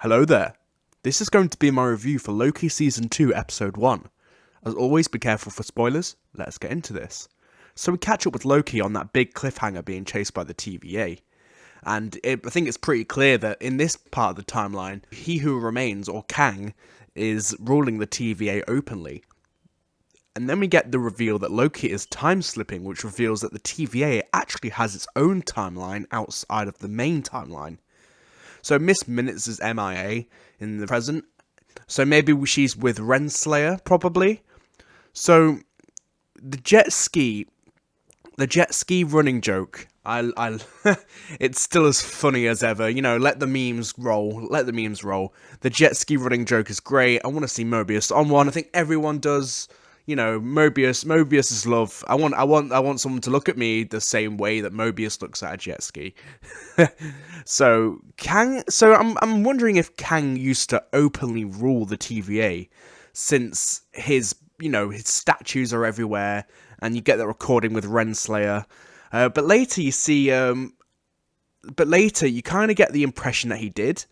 Hello there. This is going to be my review for Loki Season 2, Episode 1. As always, be careful for spoilers. Let's get into this. So we catch up with Loki on that big cliffhanger being chased by the TVA. And I think it's pretty clear that in this part of the timeline, He Who Remains, or Kang, is ruling the TVA openly. And then we get the reveal that Loki is time-slipping, which reveals that the TVA actually has its own timeline outside of the main timeline. So Miss Minutes is MIA in the present. So maybe she's with Renslayer, probably. So the jet ski running joke, it's still as funny as ever. You know, let the memes roll. The jet ski running joke is great. I want to see Mobius on one. I think everyone does. You know, Mobius is love. I want someone to look at me the same way that Mobius looks at a jet ski. So I'm wondering if Kang used to openly rule the TVA, since his statues are everywhere, and you get that recording with Renslayer. But later you kind of get the impression that he did.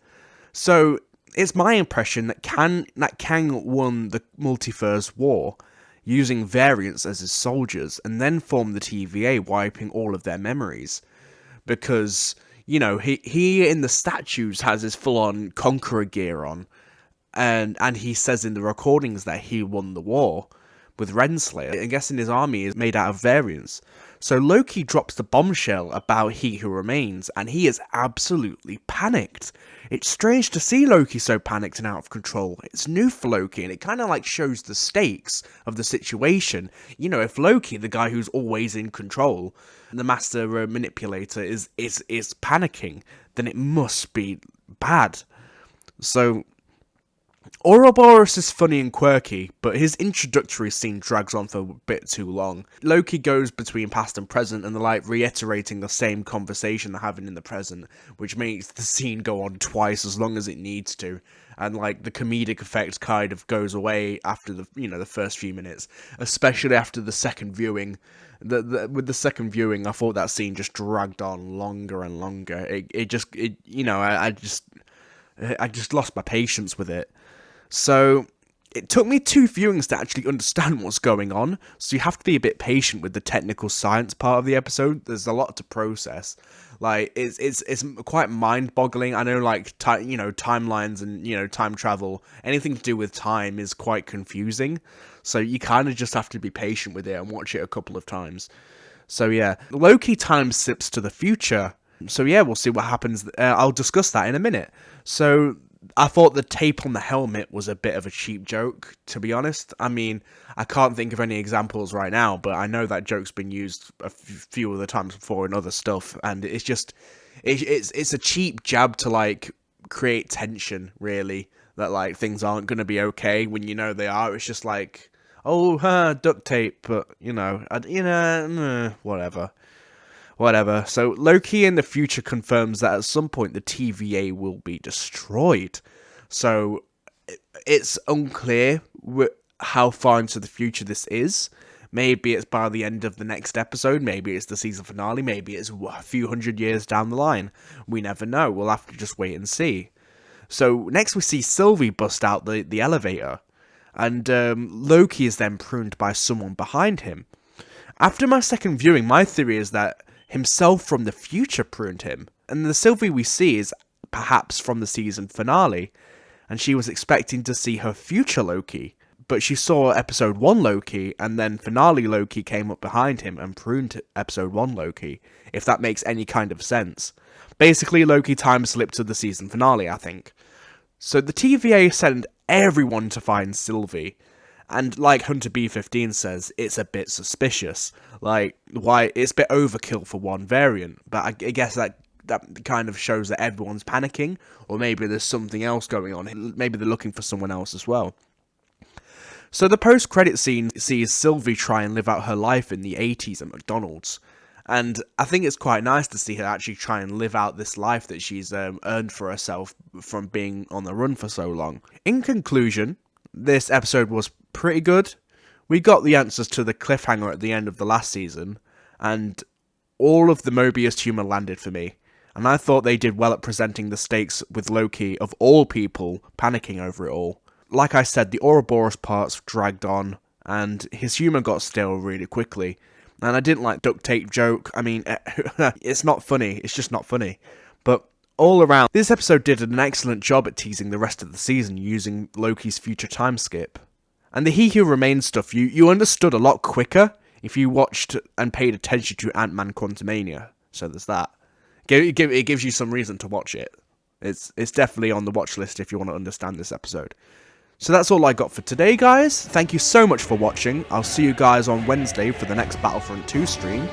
So it's my impression that Kang won the Multiverse War, using variants as his soldiers, and then formed the TVA, wiping all of their memories. Because, you know, he in the statues has his full-on Conqueror gear on, and he says in the recordings that he won the war with Renslayer. I'm guessing his army is made out of variants. So Loki drops the bombshell about He Who Remains, and he is absolutely panicked. It's strange to see Loki so panicked and out of control. It's new for Loki, and it kind of like shows the stakes of the situation. You know, if Loki, the guy who's always in control, the master manipulator, is panicking, then it must be bad. So Ouroboros is funny and quirky, but his introductory scene drags on for a bit too long. Loki goes between past and present, and they're like reiterating the same conversation they're having in the present, which makes the scene go on twice as long as it needs to. And like the comedic effect kind of goes away after the first few minutes, especially after the second viewing. With the second viewing, I thought that scene just dragged on longer and longer. I just lost my patience with it. So it took me 2 viewings to actually understand what's going on, so you have to be a bit patient with the technical science part of the episode. There's a lot to process. Like, it's quite mind-boggling. I know, like, timelines and, time travel, anything to do with time is quite confusing, so you kind of just have to be patient with it and watch it a couple of times. So yeah, Loki time slips to the future. So yeah, we'll see what happens. I'll discuss that in a minute. So I thought the tape on the helmet was a bit of a cheap joke, to be honest. I mean, I can't think of any examples right now, but I know that joke's been used a few other times before in other stuff, and it's just, it's a cheap jab to, like, create tension, really, that, like, things aren't going to be okay when you know they are. It's just like, oh, duct tape, but, whatever. So Loki in the future confirms that at some point the TVA will be destroyed. So it's unclear how far into the future this is. Maybe it's by the end of the next episode, maybe it's the season finale, maybe it's a few hundred years down the line. We never know, we'll have to just wait and see. So next we see Sylvie bust out the elevator, and Loki is then pruned by someone behind him. After my second viewing, my theory is that himself from the future pruned him, and the Sylvie we see is perhaps from the season finale, and she was expecting to see her future Loki, but she saw episode 1 Loki, and then finale Loki came up behind him and pruned episode 1 Loki, if that makes any kind of sense. Basically, Loki time slipped to the season finale, I think. So the TVA sent everyone to find Sylvie, and like Hunter B15 says, it's a bit suspicious. Like, why? It's a bit overkill for one variant, but I guess that kind of shows that everyone's panicking, or maybe there's something else going on. Maybe they're looking for someone else as well. So the post-credit scene sees Sylvie try and live out her life in the 80s at McDonald's. And I think it's quite nice to see her actually try and live out this life that she's earned for herself from being on the run for so long. In conclusion, this episode was pretty good. We got the answers to the cliffhanger at the end of the last season, and all of the Mobius humour landed for me. And I thought they did well at presenting the stakes with Loki, of all people, panicking over it all. Like I said, the Ouroboros parts dragged on, and his humour got stale really quickly. And I didn't like duct tape joke. I mean, it's not funny. It's just not funny. But all around, this episode did an excellent job at teasing the rest of the season using Loki's future time skip. And the He Who Remains stuff, you understood a lot quicker if you watched and paid attention to Ant-Man Quantumania. So there's that. It gives you some reason to watch it. It's definitely on the watch list if you want to understand this episode. So that's all I got for today, guys. Thank you so much for watching. I'll see you guys on Wednesday for the next Battlefront 2 stream.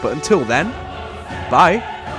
But until then, bye.